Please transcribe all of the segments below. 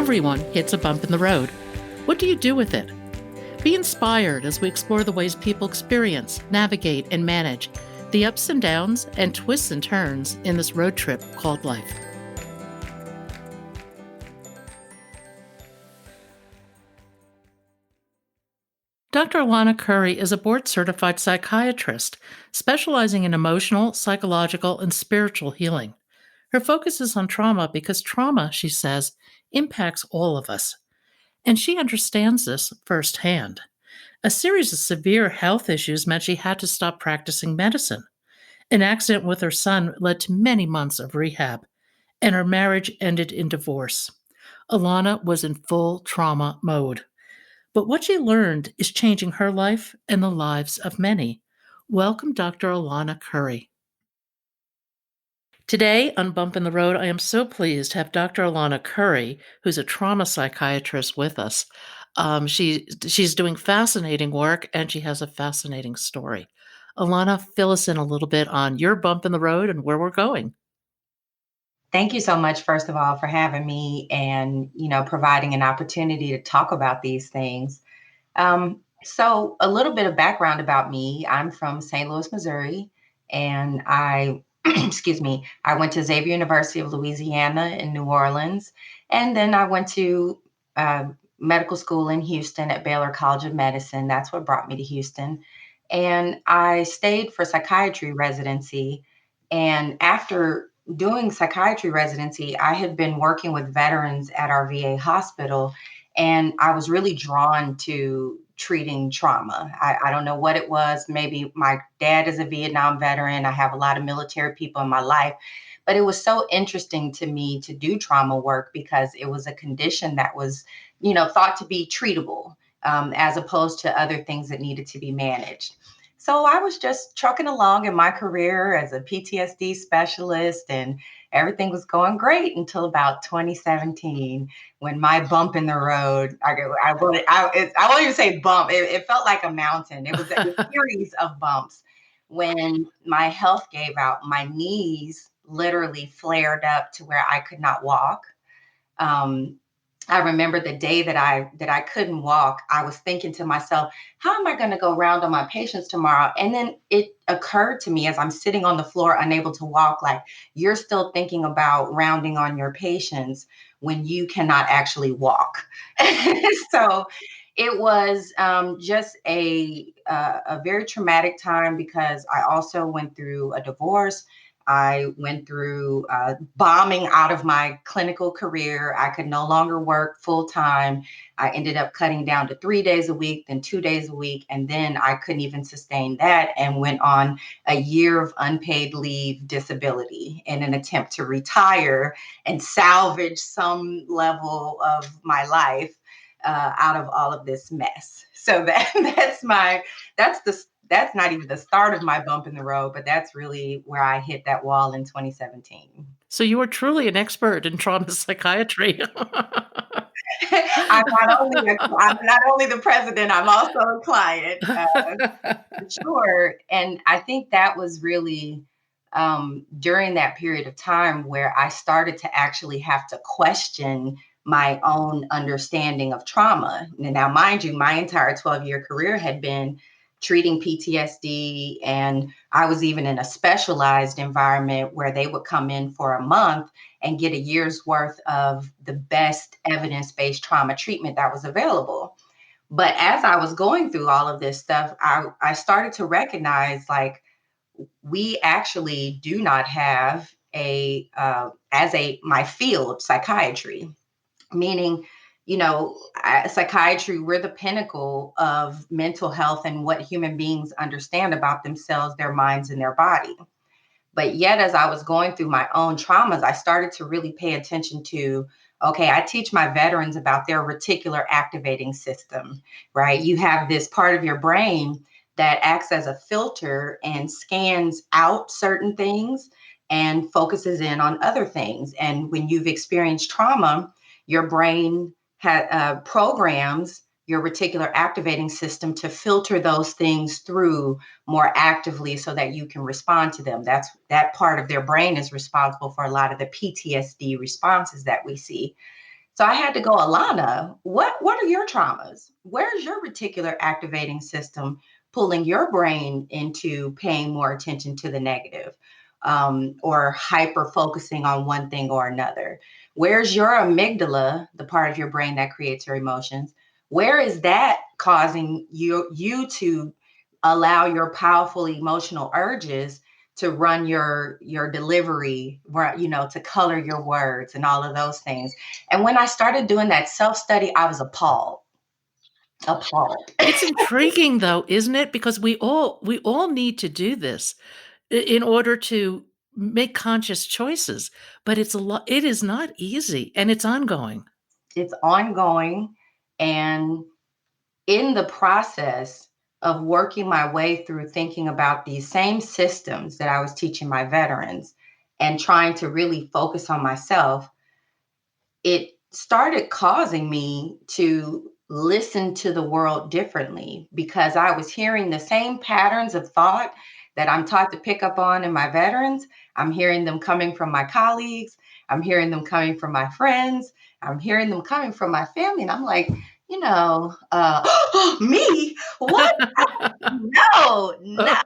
Everyone hits a bump in the road. What do you do with it? Be inspired as we explore the ways people experience, navigate, and manage the ups and downs and twists and turns in this road trip called life. Dr. Alauna Curry is a board-certified psychiatrist specializing in emotional, psychological, and spiritual healing. Her focus is on trauma because trauma, she says, impacts all of us. And she understands this firsthand. A series of severe health issues meant she had to stop practicing medicine. An accident with her son led to many months of rehab, and her marriage ended in divorce. Alauna was in full trauma mode. But what she learned is changing her life and the lives of many. Welcome, Dr. Alauna Curry. Today on Bump in the Road, I am so pleased to have Dr. Alauna Curry, who's a trauma psychiatrist, with us. She's doing fascinating work, and she has a fascinating story. Alana, fill us in a little bit on your bump in the road and where we're going. Thank you so much, first of all, for having me and, providing an opportunity to talk about these things. So a little bit of background about me. I'm from St. Louis, Missouri, and I, excuse me, I went to Xavier University of Louisiana in New Orleans, and then I went to uh, medical school in Houston at Baylor College of Medicine. That's what brought me to Houston. And I stayed for psychiatry residency. And after doing psychiatry residency, I had been working with veterans at our VA hospital, and I was really drawn to treating trauma. I don't know what it was. Maybe my dad is a Vietnam veteran. I have a lot of military people in my life, but it was so interesting to me to do trauma work because it was a condition that was, thought to be treatable, as opposed to other things that needed to be managed. So I was just trucking along in my career as a PTSD specialist, and everything was going great until about 2017 when my bump in the road, I won't even say bump. It felt like a mountain. It was a series of bumps when my health gave out. My knees literally flared up to where I could not walk. Um, I remember the day that I couldn't walk. I was thinking to myself, how am I going to go round on my patients tomorrow? And then it occurred to me as I'm sitting on the floor, unable to walk, like you're still thinking about rounding on your patients when you cannot actually walk. So it was just a very traumatic time because I also went through a divorce. I went through bombing out of my clinical career. I could no longer work full time. I ended up cutting down to 3 days a week, then 2 days a week. And then I couldn't even sustain that and went on a year of unpaid leave disability in an attempt to retire and salvage some level of my life out of all of this mess. So that's the that's not even the start of my bump in the road, but that's really where I hit that wall in 2017. So you are truly an expert in trauma psychiatry. I'm not only the president, I'm also a client, for sure. And I think that was really during that period of time where I started to actually have to question my own understanding of trauma. Now, mind you, my entire 12-year career had been treating PTSD, and I was even in a specialized environment where they would come in for a month and get a year's worth of the best evidence-based trauma treatment that was available. But as I was going through all of this stuff, I started to recognize like we actually do not have as a my field, psychiatry, meaning, psychiatry, we're the pinnacle of mental health and what human beings understand about themselves, their minds, and their body. But yet, as I was going through my own traumas, I started to really pay attention to, okay, I teach my veterans about their reticular activating system, right? You have this part of your brain that acts as a filter and scans out certain things and focuses in on other things. And when you've experienced trauma, your brain programs your reticular activating system to filter those things through more actively so that you can respond to them. That part of their brain is responsible for a lot of the PTSD responses that we see. So I had to go, Alana, what are your traumas? Where's your reticular activating system pulling your brain into paying more attention to the negative, or hyper focusing on one thing or another? Where's your amygdala, the part of your brain that creates your emotions? Where is that causing you to allow your powerful emotional urges to run your delivery, to color your words and all of those things? And when I started doing that self-study, I was appalled. Appalled. It's intriguing though, isn't it? Because we all need to do this in order to make conscious choices, but it is not easy and it's ongoing. It's ongoing. And in the process of working my way through thinking about these same systems that I was teaching my veterans and trying to really focus on myself, it started causing me to listen to the world differently because I was hearing the same patterns of thought that I'm taught to pick up on in my veterans. I'm hearing them coming from my colleagues. I'm hearing them coming from my friends. I'm hearing them coming from my family. And I'm like, me? What? No, no, that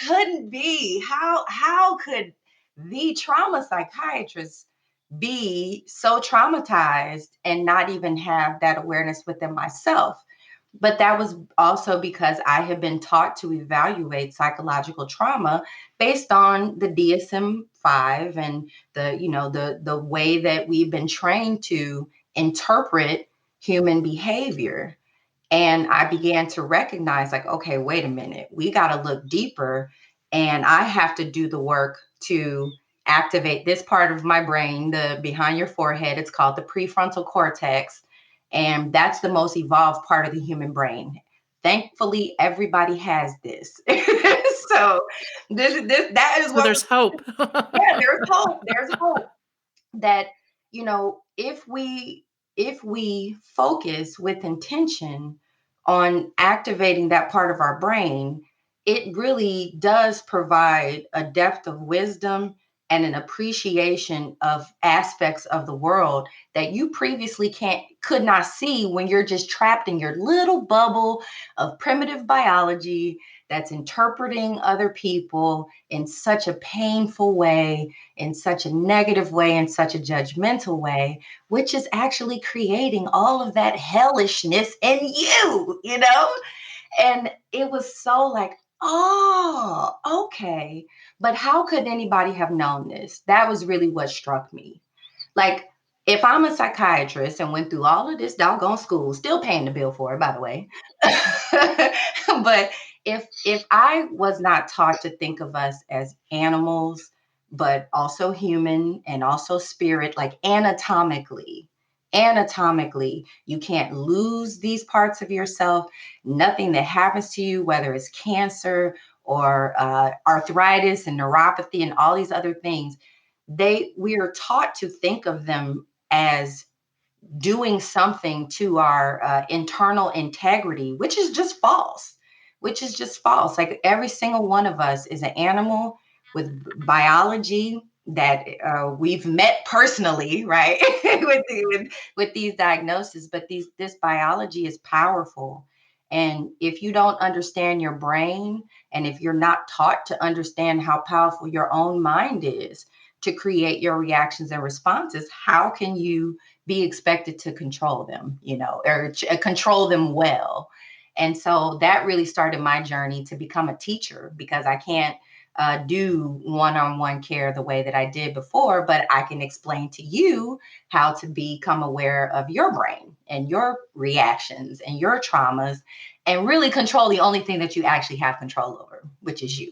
couldn't be. How could the trauma psychiatrist be so traumatized and not even have that awareness within myself? But that was also because I had been taught to evaluate psychological trauma based on the DSM-5 and the way that we've been trained to interpret human behavior. And I began to recognize, like, okay, wait a minute, we got to look deeper. And I have to do the work to activate this part of my brain, the behind your forehead. It's called the prefrontal cortex. And that's the most evolved part of the human brain. Thankfully, everybody has this. So that is So what, there's hope. yeah, there's hope. There's hope that, if we focus with intention on activating that part of our brain, it really does provide a depth of wisdom and an appreciation of aspects of the world that you previously could not see when you're just trapped in your little bubble of primitive biology that's interpreting other people in such a painful way, in such a negative way, in such a judgmental way, which is actually creating all of that hellishness in you. And it was so like, oh, okay. But how could anybody have known this? That was really what struck me. Like, if I'm a psychiatrist and went through all of this doggone school, still paying the bill for it, by the way. But if I was not taught to think of us as animals, but also human and also spirit, like anatomically, you can't lose these parts of yourself. Nothing that happens to you, whether it's cancer or arthritis and neuropathy and all these other things, we are taught to think of them as doing something to our internal integrity, which is just false. Like, every single one of us is an animal with biology that we've met personally, right? with these diagnoses, but this biology is powerful. And if you don't understand your brain, and if you're not taught to understand how powerful your own mind is to create your reactions and responses, how can you be expected to control them, or control them well? And so that really started my journey to become a teacher, because I can't do one-on-one care the way that I did before, but I can explain to you how to become aware of your brain and your reactions and your traumas, and really control the only thing that you actually have control over, which is you.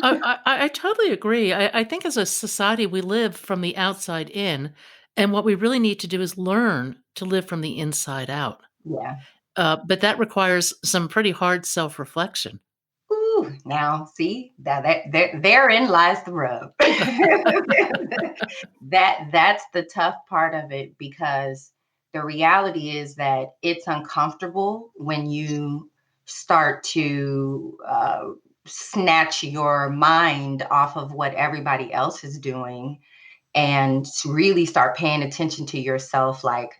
I totally agree. I think as a society, we live from the outside in, and what we really need to do is learn to live from the inside out. Yeah. But that requires some pretty hard self-reflection. Ooh, now see that therein lies the rub. That's the tough part of it, because the reality is that it's uncomfortable when you start to snatch your mind off of what everybody else is doing and to really start paying attention to yourself. Like,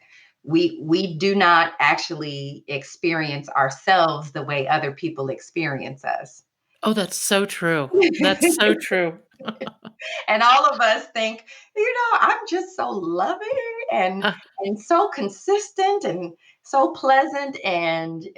we do not actually experience ourselves the way other people experience us. Oh, that's so true. That's so true. And all of us think, I'm just so loving and Uh, so consistent and so pleasant. And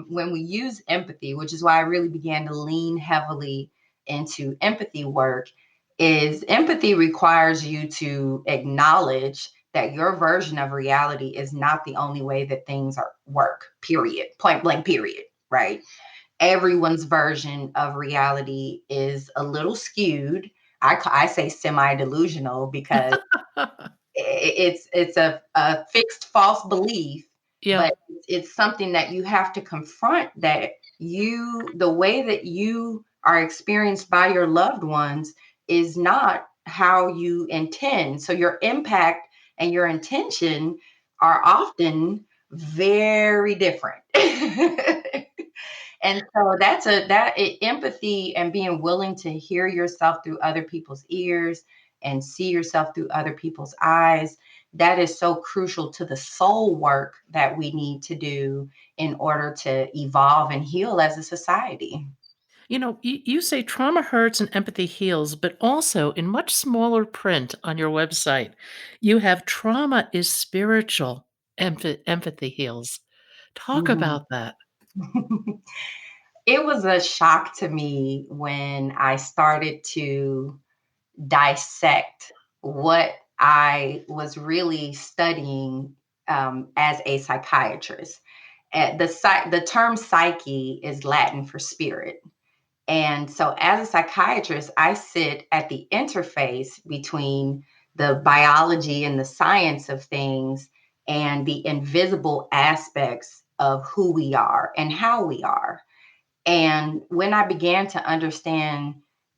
when we use empathy, which is why I really began to lean heavily into empathy work, is empathy requires you to acknowledge that your version of reality is not the only way that things are work. Period. Point blank. Period. Right. Everyone's version of reality is a little skewed. I say semi delusional because it's a fixed false belief, yeah. but it's something that you have to confront, that the way that you are experienced by your loved ones is not how you intend. So your impact and your intention are often very different. And so empathy and being willing to hear yourself through other people's ears and see yourself through other people's eyes, that is so crucial to the soul work that we need to do in order to evolve and heal as a society. You say trauma hurts and empathy heals, but also in much smaller print on your website, you have trauma is spiritual, empathy heals. Talk Mhm. about that. It was a shock to me when I started to dissect what I was really studying as a psychiatrist. The term psyche is Latin for spirit. And so, as a psychiatrist, I sit at the interface between the biology and the science of things and the invisible aspects of who we are and how we are. And when I began to understand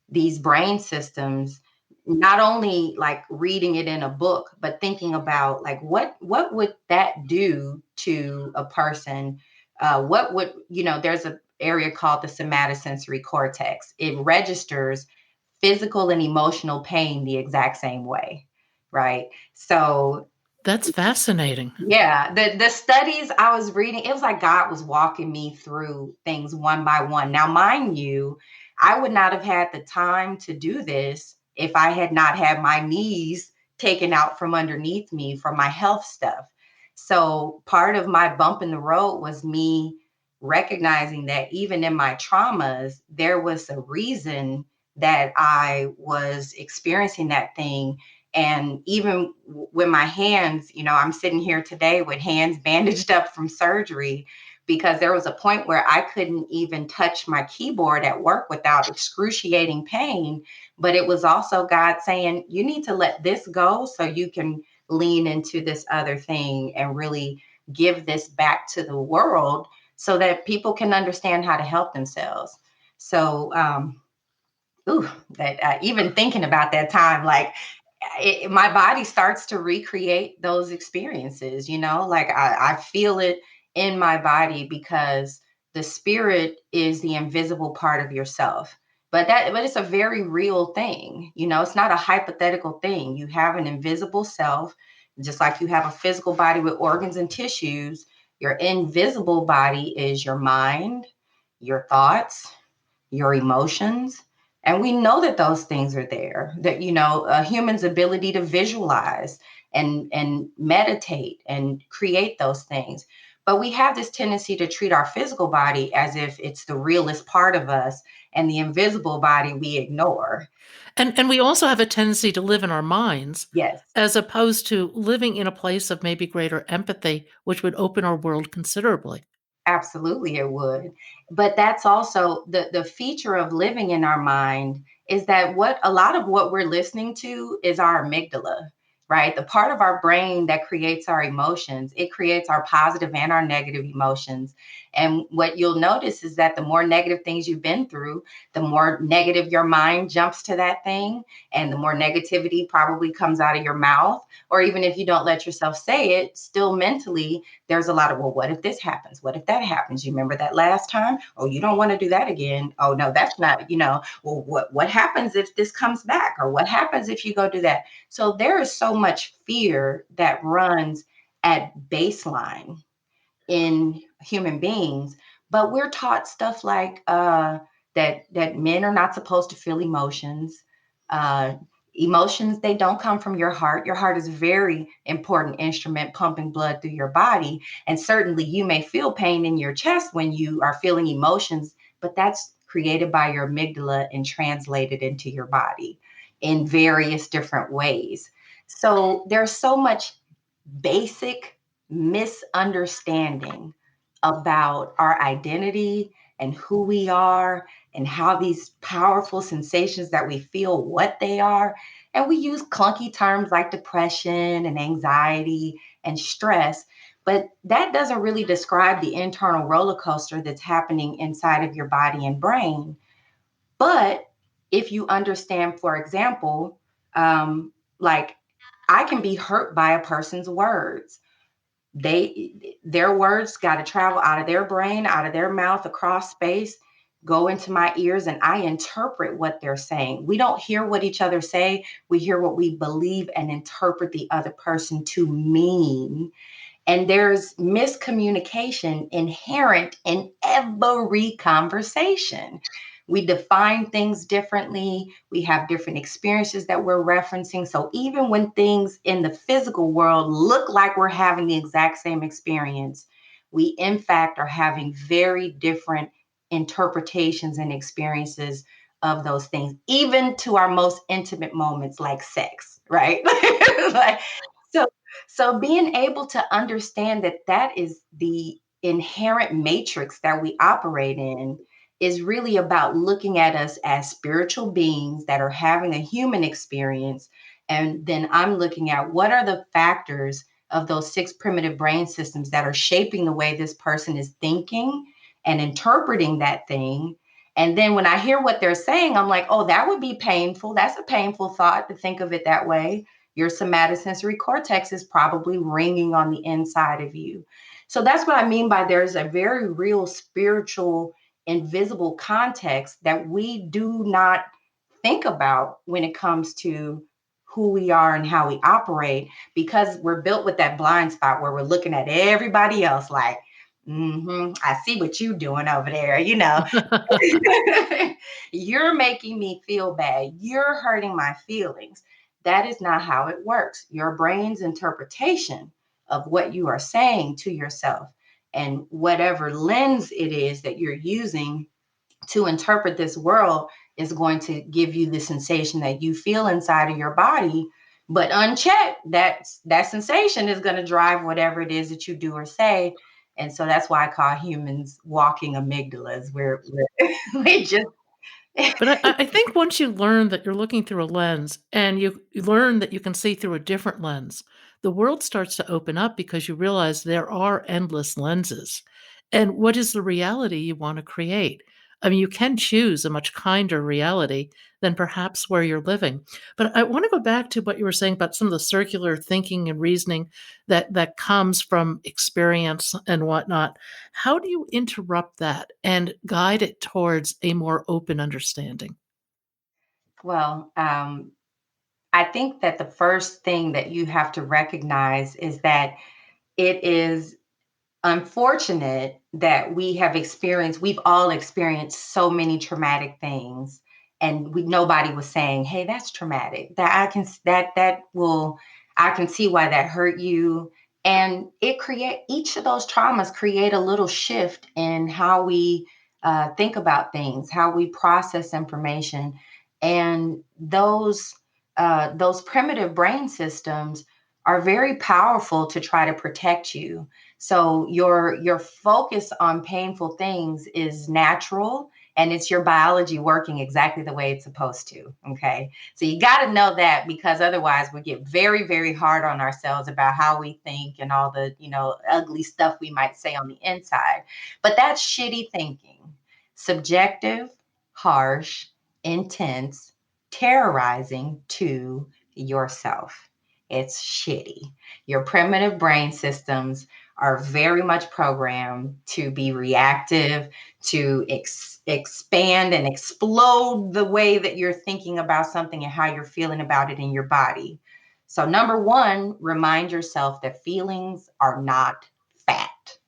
these brain systems, not only like reading it in a book, but thinking about like what would that do to a person? What would There's an area called the somatosensory cortex. It registers physical and emotional pain the exact same way, right? So That's fascinating. yeah, the studies I was reading, it was like God was walking me through things one by one. Now, mind you, I would not have had the time to do this if I had not had my knees taken out from underneath me for my health stuff. So, part of my bump in the road was me recognizing that even in my traumas, there was a reason that I was experiencing that thing. And even with my hands, I'm sitting here today with hands bandaged up from surgery because there was a point where I couldn't even touch my keyboard at work without excruciating pain. But it was also God saying, you need to let this go so you can lean into this other thing and really give this back to the world so that people can understand how to help themselves. So, ooh, that even thinking about that time, like my body starts to recreate those experiences, like I feel it in my body because the spirit is the invisible part of yourself. But it's a very real thing. It's not a hypothetical thing. You have an invisible self, just like you have a physical body with organs and tissues. Your invisible body is your mind, your thoughts, your emotions. And we know that those things are there, that, a human's ability to visualize and meditate and create those things. But we have this tendency to treat our physical body as if it's the realest part of us, and the invisible body we ignore. And we also have a tendency to live in our minds Yes. as opposed to living in a place of maybe greater empathy, which would open our world considerably. Absolutely, it would. But that's also the feature of living in our mind, is that what a lot of what we're listening to is our amygdala, right? The part of our brain that creates our emotions. It creates our positive and our negative emotions. And what you'll notice is that the more negative things you've been through, the more negative your mind jumps to that thing, and the more negativity probably comes out of your mouth. Or even if you don't let yourself say it, still mentally, there's a lot of, well, what if this happens? What if that happens? You remember that last time? Oh, you don't want to do that again. Oh, no, that's not, well, what happens if this comes back? Or what happens if you go do that? So there is so much fear that runs at baseline in human beings, but we're taught stuff like that men are not supposed to feel emotions. Uh, Emotions, they don't come from your heart. Your heart is a very important instrument pumping blood through your body, and certainly you may feel pain in your chest when you are feeling emotions, but that's created by your amygdala and translated into your body in various different ways. So there's so much basic misunderstanding about our identity and who we are and how these powerful sensations that we feel, what they are. And we use clunky terms like depression and anxiety and stress, but that doesn't really describe the internal roller coaster that's happening inside of your body and brain. But if you understand, for example, like I can be hurt by a person's words. Their words got to travel out of their brain, out of their mouth, across space, go into my ears, and I interpret what they're saying. We don't hear what each other say. We hear what we believe and interpret the other person to mean. And there's miscommunication inherent in every conversation. We define things differently. We have different experiences that we're referencing. So even when things in the physical world look like we're having the exact same experience, we in fact are having very different interpretations and experiences of those things, even to our most intimate moments like sex, right? Like, so so being able to understand that that is the inherent matrix that we operate in is really about looking at us as spiritual beings that are having a human experience. And then I'm looking at what are the factors of those six primitive brain systems that are shaping the way this person is thinking and interpreting that thing. And then when I hear what they're saying, I'm like, oh, that would be painful. That's a painful thought to think of it that way. Your somatosensory cortex is probably ringing on the inside of you. So that's what I mean by there's a very real spiritual, invisible context that we do not think about when it comes to who we are and how we operate, because we're built with that blind spot where we're looking at everybody else like, I see what you're doing over there, You're making me feel bad. You're hurting my feelings. That is not how it works. Your brain's interpretation of what you are saying to yourself and whatever lens it is that you're using to interpret this world is going to give you the sensation that you feel inside of your body. But unchecked, that sensation is going to drive whatever it is that you do or say. And so that's why I call humans walking amygdalas. We just But I think once you learn that you're looking through a lens and you learn that you can see through a different lens, the world starts to open up because you realize there are endless lenses. And what is the reality you want to create? I mean, you can choose a much kinder reality than perhaps where you're living. But I want to go back to what you were saying about some of the circular thinking and reasoning that comes from experience and whatnot. How do you interrupt that and guide it towards a more open understanding? well, I think that the first thing that you have to recognize is that it is unfortunate that we've all experienced so many traumatic things, and nobody was saying, hey, that's traumatic, that I can see why that hurt you. And each of those traumas create a little shift in how we think about things, how we process information. And those primitive brain systems are very powerful to try to protect you. So your focus on painful things is natural and it's your biology working exactly the way it's supposed to. Okay. So you got to know that, because otherwise we get very, very hard on ourselves about how we think and all the, ugly stuff we might say on the inside. But that's shitty thinking. Subjective, harsh, intense, terrorizing to yourself. It's shitty. Your primitive brain systems are very much programmed to be reactive, to expand and explode the way that you're thinking about something and how you're feeling about it in your body. So, number one, remind yourself that feelings are not fact.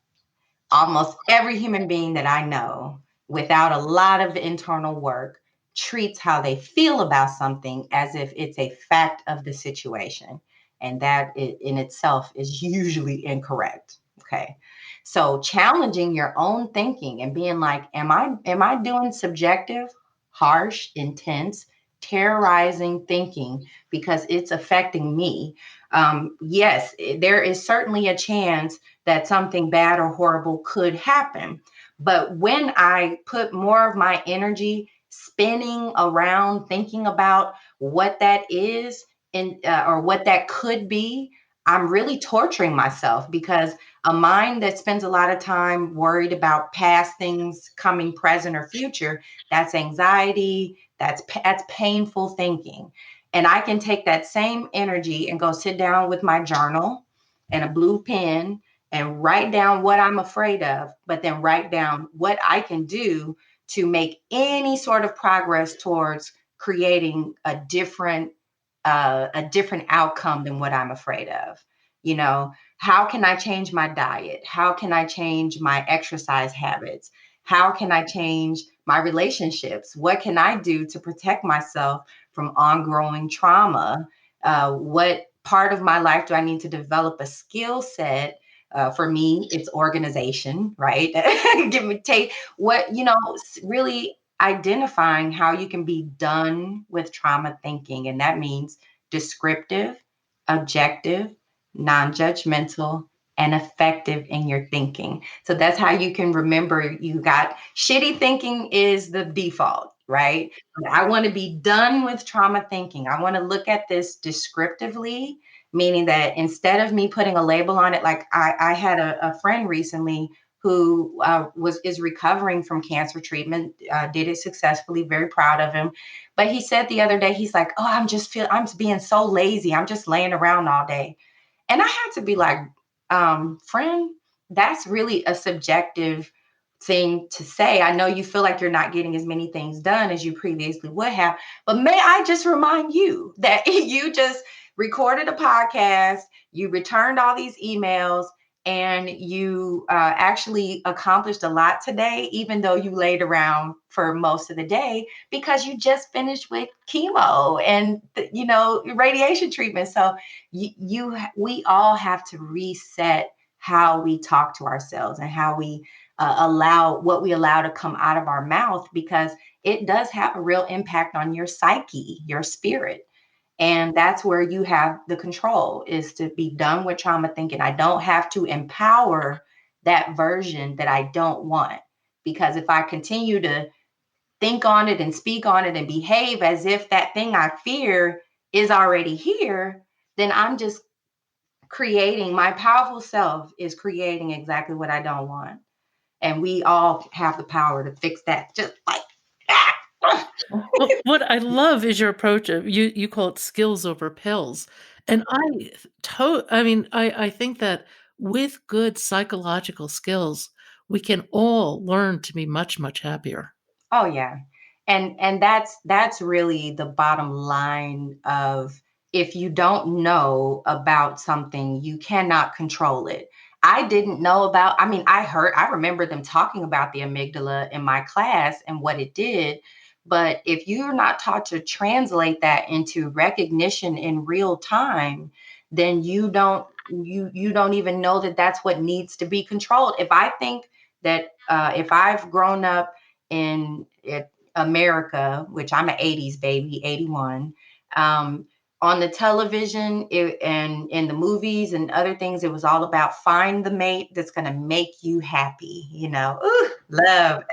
Almost every human being that I know, without a lot of internal work, treats how they feel about something as if it's a fact of the situation. And that in itself is usually incorrect. Okay. So challenging your own thinking and being like, am I doing subjective, harsh, intense, terrorizing thinking because it's affecting me? Yes, there is certainly a chance that something bad or horrible could happen. But when I put more of my energy spinning around thinking about what that is or what that could be, I'm really torturing myself, because a mind that spends a lot of time worried about past things coming present or future, that's anxiety, that's painful thinking. And I can take that same energy and go sit down with my journal and a blue pen and write down what I'm afraid of, but then write down what I can do to make any sort of progress towards creating a different outcome than what I'm afraid of. How can I change my diet? How can I change my exercise habits? How can I change my relationships? What can I do to protect myself from ongoing trauma? What part of my life do I need to develop a skill set? For me, it's organization, right? Give me take what really identifying how you can be done with trauma thinking, and that means descriptive, objective, non-judgmental, and effective in your thinking. So that's how you can remember. You got shitty thinking is the default, right? But I want to be done with trauma thinking. I want to look at this descriptively, meaning that instead of me putting a label on it, like I had a friend recently who is recovering from cancer treatment, did it successfully, very proud of him. But he said the other day, he's like, oh, I'm being so lazy. I'm just laying around all day. And I had to be like, friend, that's really a subjective thing to say. I know you feel like you're not getting as many things done as you previously would have, but may I just remind you that you just recorded a podcast, you returned all these emails, and you actually accomplished a lot today, even though you laid around for most of the day because you just finished with chemo and radiation treatment. So we all have to reset how we talk to ourselves and how we allow what we allow to come out of our mouth, because it does have a real impact on your psyche, your spirit. And that's where you have the control, is to be done with trauma thinking. I don't have to empower that version that I don't want, because if I continue to think on it and speak on it and behave as if that thing I fear is already here, then I'm just creating, my powerful self is creating exactly what I don't want. And we all have the power to fix that, just like that. Well, what I love is your approach of you call it skills over pills. And I think that with good psychological skills, we can all learn to be much, much happier. Oh yeah. And that's really the bottom line of, if you don't know about something, you cannot control it. I didn't know about, I remember them talking about the amygdala in my class and what it did, but if you're not taught to translate that into recognition in real time, then you don't even know that that's what needs to be controlled. If I think that if I've grown up in America, which I'm an 80s baby, 81. On the television and in the movies and other things, it was all about find the mate that's going to make you happy, ooh, love.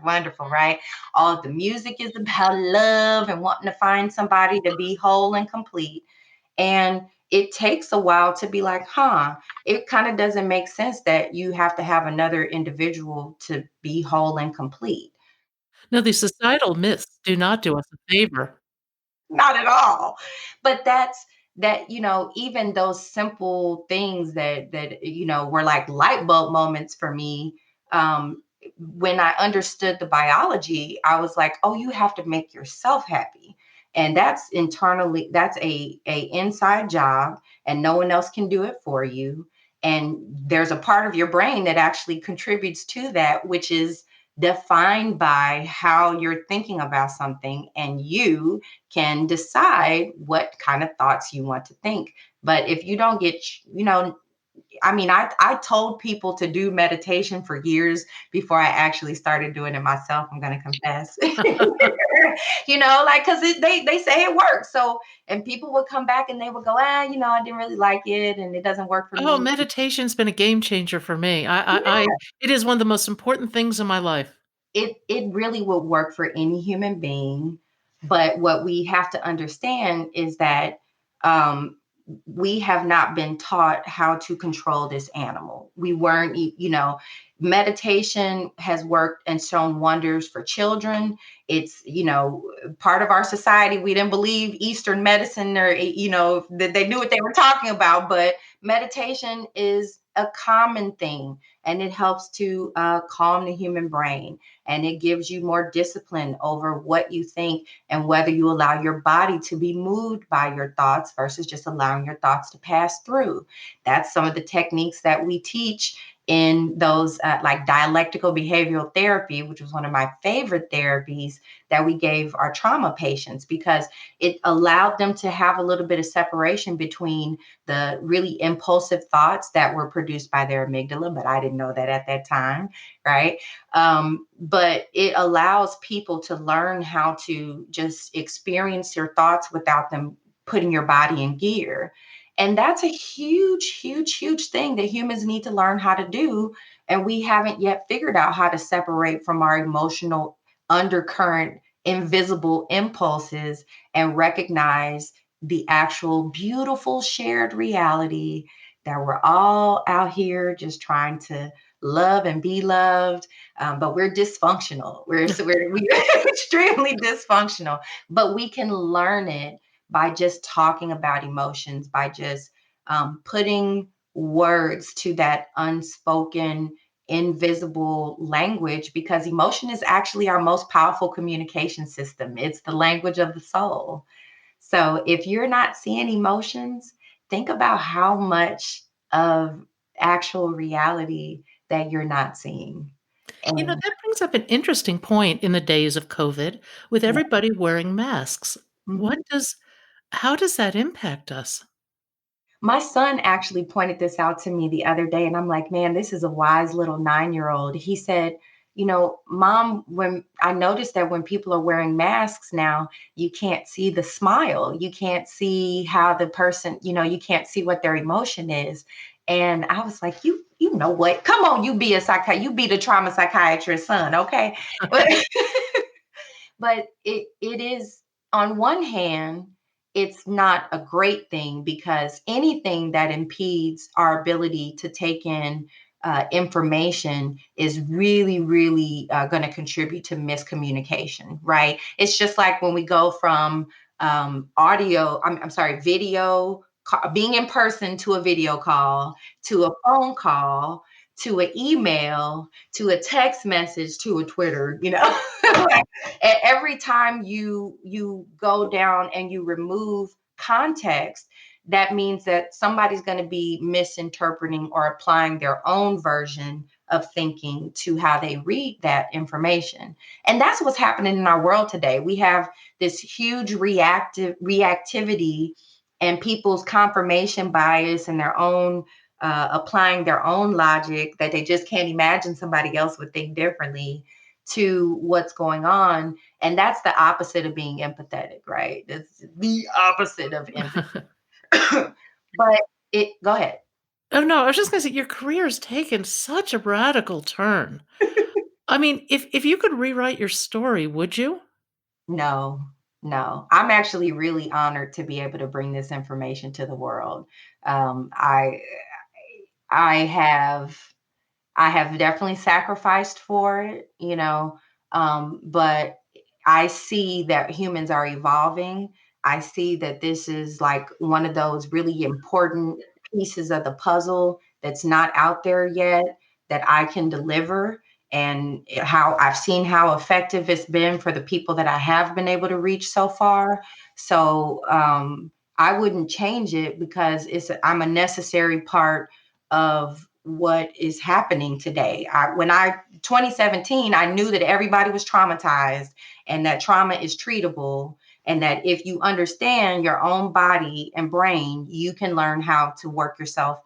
Wonderful, right? All of the music is about love and wanting to find somebody to be whole and complete. And it takes a while to be like, huh, it kind of doesn't make sense that you have to have another individual to be whole and complete. No, these societal myths do not do us a favor. Not at all. But that's that, even those simple things that were like light bulb moments for me. When I understood the biology, I was like, oh, you have to make yourself happy. And that's internally, that's a inside job, and no one else can do it for you. And there's a part of your brain that actually contributes to that, which is defined by how you're thinking about something, and you can decide what kind of thoughts you want to think. But if you don't get, I mean, I told people to do meditation for years before I actually started doing it myself. I'm going to confess, like, because they say it works. So, and people would come back and they would go, I didn't really like it and it doesn't work for Oh, me. meditation's been a game changer for me. I Yeah. it is one of the most important things in my life. It really would work for any human being, but what we have to understand is that um, we have not been taught how to control this animal. We weren't, meditation has worked and shown wonders for children. It's, part of our society. We didn't believe Eastern medicine, or, that they knew what they were talking about, but meditation is a common thing, and it helps to calm the human brain, and it gives you more discipline over what you think and whether you allow your body to be moved by your thoughts versus just allowing your thoughts to pass through. That's some of the techniques that we teach in those like dialectical behavioral therapy, which was one of my favorite therapies that we gave our trauma patients, because it allowed them to have a little bit of separation between the really impulsive thoughts that were produced by their amygdala, but I didn't know that at that time, right? But it allows people to learn how to just experience your thoughts without them putting your body in gear. And that's a huge, huge, huge thing that humans need to learn how to do. And we haven't yet figured out how to separate from our emotional undercurrent, invisible impulses, and recognize the actual beautiful shared reality that we're all out here just trying to love and be loved, but we're dysfunctional. We're extremely dysfunctional, but we can learn it by just talking about emotions, by just putting words to that unspoken, invisible language, because emotion is actually our most powerful communication system. It's the language of the soul. So if you're not seeing emotions, think about how much of actual reality that you're not seeing. And That brings up an interesting point in the days of COVID with yeah. everybody wearing masks. What Mhm. does how does that impact us? My son actually pointed this out to me the other day, and I'm like, man, this is a wise little 9-year-old. He said, Mom, when I noticed that when people are wearing masks now, you can't see the smile. You can't see how the person, you can't see what their emotion is. And I was like, you know what? Come on, you be the trauma psychiatrist son, okay? But it is, on one hand, it's not a great thing, because anything that impedes our ability to take in information is really, really going to contribute to miscommunication, right? It's just like when we go from I'm sorry, being in person, to a video call, to a phone call, to an email, to a text message, to a Twitter, like, every time you go down and you remove context, that means that somebody's going to be misinterpreting or applying their own version of thinking to how they read that information. And that's what's happening in our world today. We have this huge reactivity, and people's confirmation bias, and their own applying their own logic that they just can't imagine somebody else would think differently to what's going on. And that's the opposite of being empathetic, right? That's the opposite of empathy. But go ahead. Oh, no, I was just gonna say your career has taken such a radical turn. I mean, if you could rewrite your story, would you? No, no. I'm actually really honored to be able to bring this information to the world. Um, I I have I have definitely sacrificed for it, but I see that humans are evolving. I see that this is like one of those really important pieces of the puzzle that's not out there yet that I can deliver. And how I've seen how effective it's been for the people that I have been able to reach so far. So I wouldn't change it because I'm a necessary part of what is happening today. 2017, I knew that everybody was traumatized and that trauma is treatable, and that if you understand your own body and brain, you can learn how to work yourself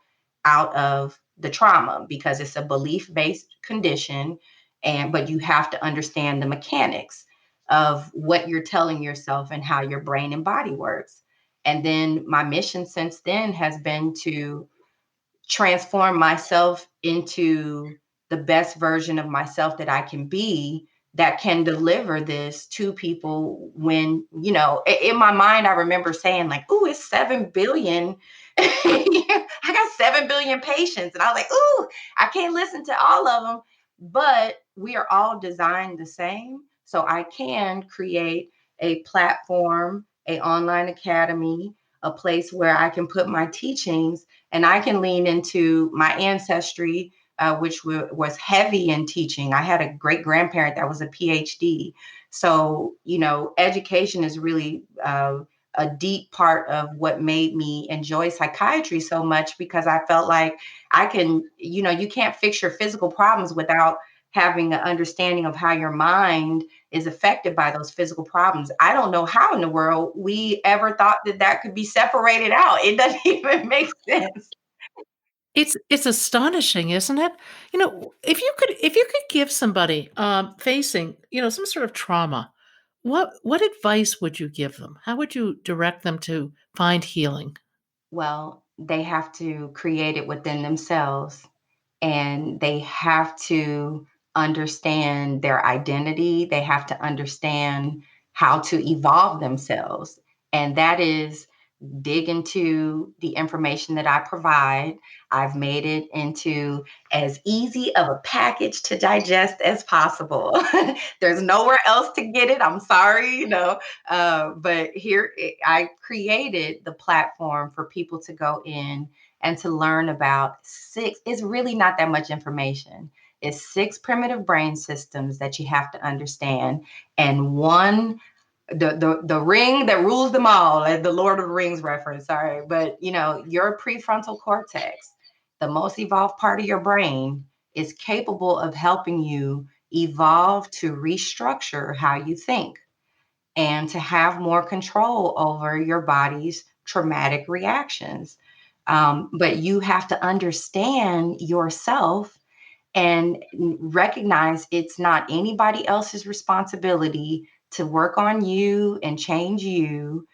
out of the trauma because it's a belief-based condition, and but you have to understand the mechanics of what you're telling yourself and how your brain and body works. And then my mission since then has been to transform myself into the best version of myself that I can be, that can deliver this to people when, in my mind, I remember saying, like, ooh, it's 7 billion. I got 7 billion patients. And I was like, ooh, I can't listen to all of them. But we are all designed the same. So I can create a platform, a online academy, a place where I can put my teachings and I can lean into my ancestry, which was heavy in teaching. I had a great grandparent that was a PhD. So, education is really a deep part of what made me enjoy psychiatry so much because I felt like you can't fix your physical problems without having an understanding of how your mind is affected by those physical problems. I don't know how in the world we ever thought that that could be separated out. It doesn't even make sense. It's astonishing, isn't it? If you could give somebody, facing, some sort of trauma, what advice would you give them? How would you direct them to find healing? Well, they have to create it within themselves, and they have to understand their identity. They have to understand how to evolve themselves. And that is dig into the information that I provide. I've made it into as easy of a package to digest as possible. There's nowhere else to get it. I'm sorry, but I created the platform for people to go in and to learn about six. It's really not that much information. It's six primitive brain systems that you have to understand, and one the ring that rules them all, as the Lord of the Rings reference. Sorry, but your prefrontal cortex, the most evolved part of your brain, is capable of helping you evolve to restructure how you think and to have more control over your body's traumatic reactions. But you have to understand yourself and recognize it's not anybody else's responsibility to work on you and change you.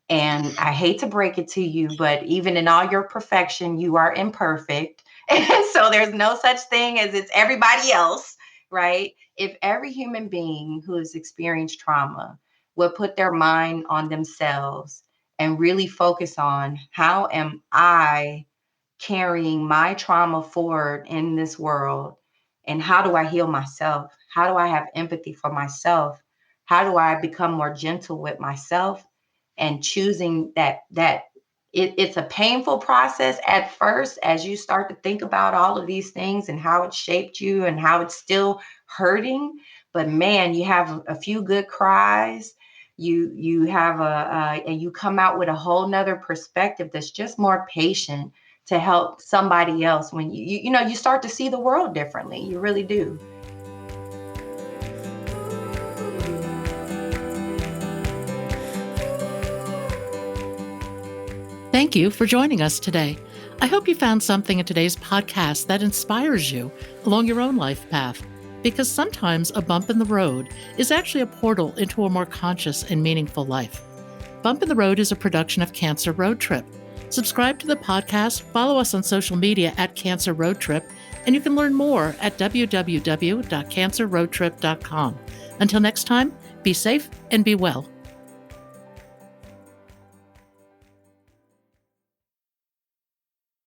And I hate to break it to you, but even in all your perfection, you are imperfect. And so there's no such thing as it's everybody else, right? If every human being who has experienced trauma would put their mind on themselves and really focus on how am I carrying my trauma forward in this world, and how do I heal myself? How do I have empathy for myself? How do I become more gentle with myself? And choosing it's a painful process at first as you start to think about all of these things and how it shaped you and how it's still hurting. But man, you have a few good cries. You have and you come out with a whole nother perspective that's just more patient to help somebody else. When you start to see the world differently, you really do. Thank you for joining us today. I hope you found something in today's podcast that inspires you along your own life path, because sometimes a bump in the road is actually a portal into a more conscious and meaningful life. Bump in the Road is a production of Cancer Road Trip. Subscribe to the podcast, follow us on social media at Cancer Road Trip, And you can learn more at www.cancerroadtrip.com. Until next time, be safe and be well.